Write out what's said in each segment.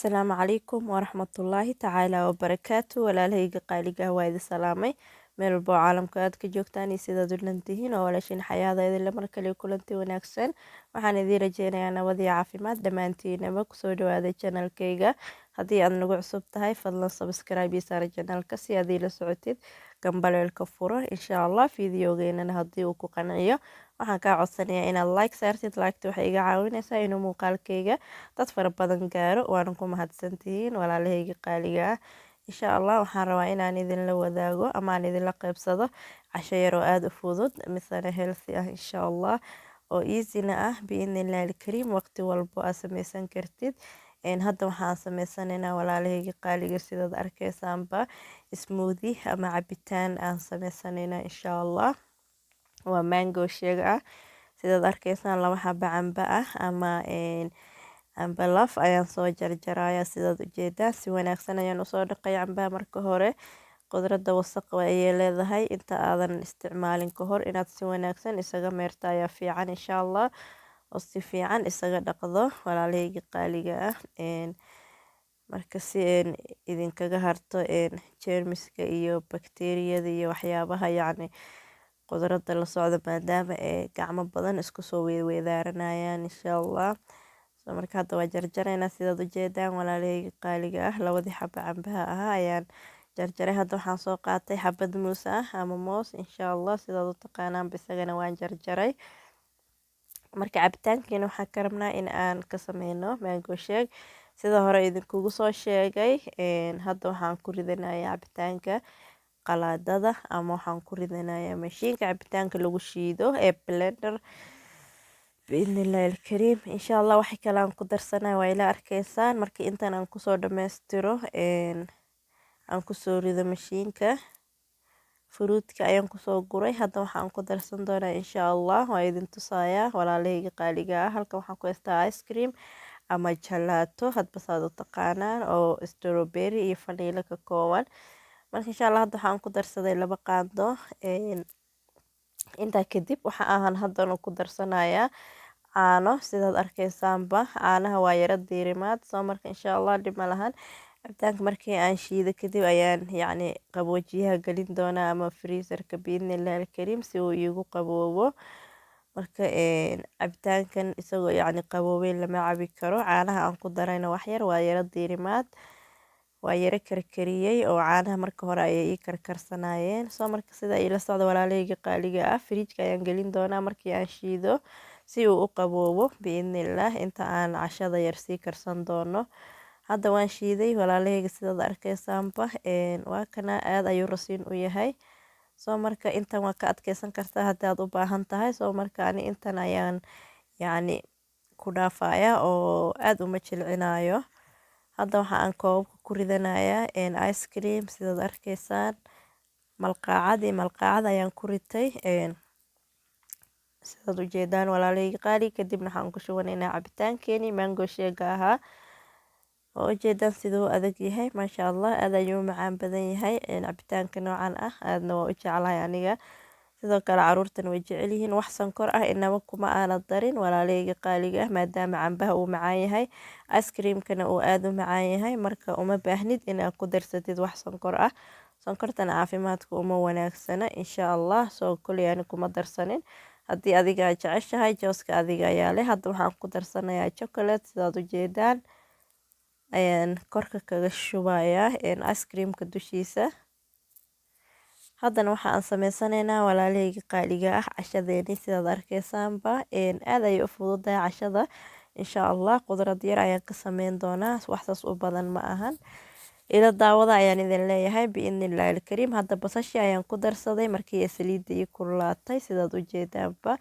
Asalaamu calaykum waraxmatullaahi tacaala wabarakaatu. Walaalahayga qaaliga ah waa idin salaamay meel walbo oo caalamka aad ka joogtaan iyo sidaad u dhantihiin oo walaashin xayaada idinle mar kale kulanti wanaagsan. Waxaan idiin rajeynayaa nabad iyo caafimaad dhammaantiinaba. Kusoo dhawaada channelkayga. Haddii aad nagu cusub tahay fadlan subscribe iyo saara channelka si aad ila socotid gambaleelka furo insha allah fiidiyogeennana haddii uu ku qanciyo. Waxaan kaa codsanayaa inaad like saartid. Like-ta waxay iga caawinaysaa inuu muuqaalkayga dad fara badan gaaro. Waana ku mahadsantihiin walaalahayga qaaliga ah. insha allah waxaan rabaa inaan idinla wadaago ama aan idinla qaybsado casho yar oo aada u fudud misana healthy ah insha allah oo easy-na ah biidnillahi alkariim waqti walbo aad samaysan kartid. Hadda waxaan sameysanaynaa walaalahayga qaaliga sidaad arkaysaanba smoothie ama cabitaan aan sameysanaynaa insha allah. Waa mango shake ah sidaad arkaysaan laba xabo canba ah ama amba laf ayaan soo jarjarayaa sidaad ujeedaan. Si wanaagsan ayaan usoo dhaqay cambaha marka hore. Khudradda wasaq ayay leedahay inta aadan isticmaalin ka hor inaad si wanaagsan isaga meerta ayaa fiican insha allah oo si fiican isaga dhaqdo walaalahayga qaaliga ah. Marka si idinkaga harto jeermiska iyo bakteeriyada iyo waxyaabaha yacni khudradda la socda maadaama gacmo badan isku soo weedaaranayaan insha allah. marka hadda waa jarjaraynaa sidaad ujeedaan walaalahayga qaaliga ah. Labadii xabo cambaha ahaa ayaan jarjaray. Hadda waxaan soo qaatay xabad muus ah ama moos insha allah sidaad u taqaanaanba isagana waan jarjaray. Marka cabitaankeena waxaan ka rabnaa in aan ka sameyno mango shake sida hore idinkugu soo sheegay. Hadda waxaan ku ridanayaa cabitaanka qalaadada ama waxaan ku ridanayaa mashiinka cabitaanka lagu shiido ee blender biidnillahi alkariim insha allah. waxay kale aan ku darsanaa waa ila arkaysaan markii intan aan kusoo dhammaystiro aan kusoo rido mashiinka fruitka ayaan kusoo guray. Hadda waxaan ku darsan doonaa insha allah waa idin tusayaa walaalahayga qaaliga ah. Halkan waxaan ku haystaa ice cream ama jalaato hadba saad u taqaanaan oo strawberry iyo vanilla ka kooban. marka insha allah hadda waxaan ku darsaday 2 qaando. intaa kadib waxa aan haddana ku darsanayaa caano sidaad arkaysaanba. caanaha waa yara diirimaad soo marka insha allah dhib ma lahan. cabitaanka markii aan shiido kadib ayaan yacni qaboojiyaha gelin doonaa ama freezerka biidnillahi alkariim si uu iigu qaboobo. marka cabitaankan isagoo yacni qaboobeyn lama cabi karo. caanaha aan ku darayna wax yar waa yara diirimaad waa yara karkariyey oo caanaha marka hore ayay ii karkarsanaayeen. soo marka sida ila socda walaalahayga qaaliga ah fridge ayaan gelin doonaa markii aan shiido si uu u qaboobo biidnillah inta aan cashada yar sii karsan doono. Hadda waan shiiday walaalahayga sidaad arkaysaanba waa kana aad ayuu rasiin u yahay. soo marka intan waa ka adkeysan kartaa haddii aad u baahan tahay. soo marka ani intan ayaan yacni ku dhaafaya oo aad uma jilcinayo. hadda waxa aan koobabka ku ridanayaa ice cream sidaad arkaysaan malqacad ayaan ku ritay sidaad ujeedaan walaalahayga qaali. kadibna waxaan ku shubanaynaa cabitaankeeni mango shake ahaa oo ujeedaan siduu adag yahay maasha allah aad ayuu macaan badan yahay cabitaanka noocan ah aadna waa u jeclahay aniga. sidoo kale caruurtan way jecel yihiin. wax sankor ah inaba kuma aana darin walaalahayga qaaliga ah maadaama cambaha uu macaan yahay ice creamkana uu aad u macaan yahay marka uma baahnid inaad ku darsatid wax sankor ah. sankortana caafimaadka uma wanaagsana insha allah. soo kuley ani kuma darsanin. haddii adiga aad jeceshahay jooska adiga ayaa leh. hadda waxaan ku darsanayaa chocolate sidaad ujeedaan ayaan korka kaga shubayaa ice creamka dushiisa. haddana waxa aan sameysanaynaa walaalahayga qaaliga ah cashadeeni sidaad arkaysaanba aad ayay u fududahay cashada insha allah. khudrad yar ayaan ka sameyn doonaa waxsaas u badan ma ahan. ila daawada ayaan idin leeyahay biidnillahi alkariim. hadda basashi ayaan ku darsaday markii saliidda ii kululaatay sidaad ujeedaanba.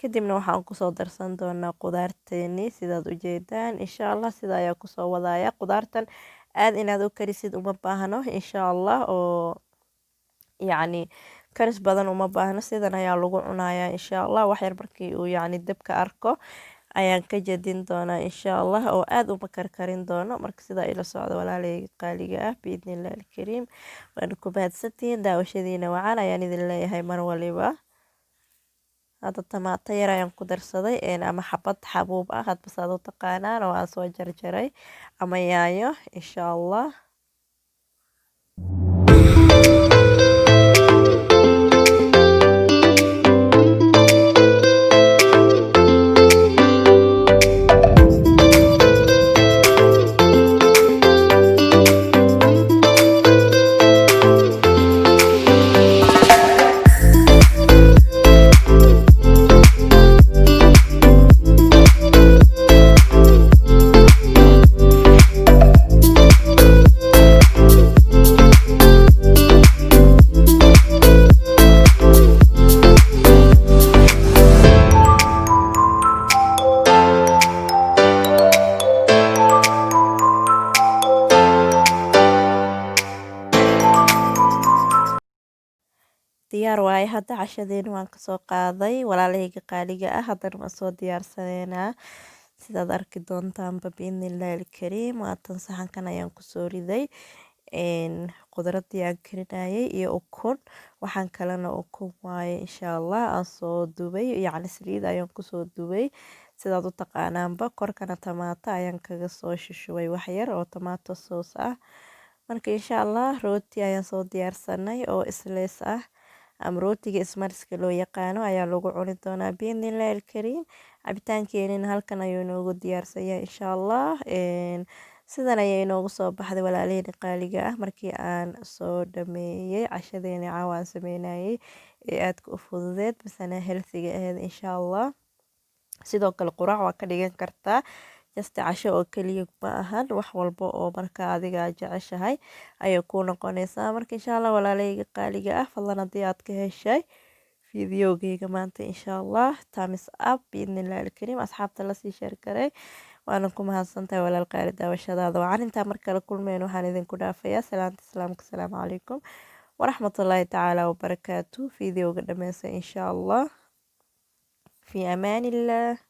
kadibna waxaan kusoo darsan doonaa qudaarteeni sidaad ujeedaan insha allah. sida ayaa kusoo wadaya qudaartan aad inaad u karisid uma baahno insha allah oo yacni karis badan uma baahno. sidan ayaa lagu cunayaa insha allah. wax yar markii uu yacni dabka arko ayaan ka jedin doonaa insha allah oo aad uma karkarin doono. marka sidaa ila socda walaalahayga qaaliga ah biidnillahi alkariim. waana ku mahadsantihiin daawashadiina wacan ayaan idin leeyahay mar waliba. hadda tamaato yar ayaan ku darsaday ama xabad xabuub ah hadba saad u taqaanaan oo aan soo jarjaray ama yaanyo insha allah. diyaar waaye hadda cashadeena waan kasoo qaaday walaalahayga qaaliga ah haddana waan soo diyaarsaneynaa sidaad arki doontaanba biidnillahi alkariim. waatan saxankan ayaan kusoo riday qudradii aan karinayay iyo ukun, waxaan kalena ukun waaye insha allah aan soo dubay yacni saliid ayaan kusoo dubay sidaad u taqaanaanba. korkana tamaato ayaan kaga soo shushubay waxyar oo tamaato soos ah. marka insha allah rooti ayaan soo diyaarsanay oo islees ah ama rootiga ismarska loo yaqaano ayaa lagu cuni doonaa biidnillahi alkariim. cabitaankeenina halkan ayuu inoogu diyaarsanyahay insha allah. sidan ayay inoogu soo baxday walaalaheyna qaaliga ah markii aan soo dhameeyey cashadeena caawa aan sameynayay ee aadka u fududeed misana healthiga aheyd insha allah. sidoo kale quraac waa ka dhigan kartaa jasta casho oo keliya ma ahan, wax walba oo marka adiga jeceshahay ayay kuu noqonaysaa. marka insha allah walaalahayga qaaliga ah fadlan haddii aad ka heshay fideogeyga maanta insha allah thumbs up biidnillahi alkariim, asxaabta lasii sheer garay. waana ku mahadsantahay walaal qaali daawashadaada. wacan intaa mar kale kulmeen waxaan idinku dhaafayaa salaanta islaamka. asalaamu calaykum waraxmatullaahi tacaala wabarakaatu. fideoga dhameysta insha allah. fi amaanillah.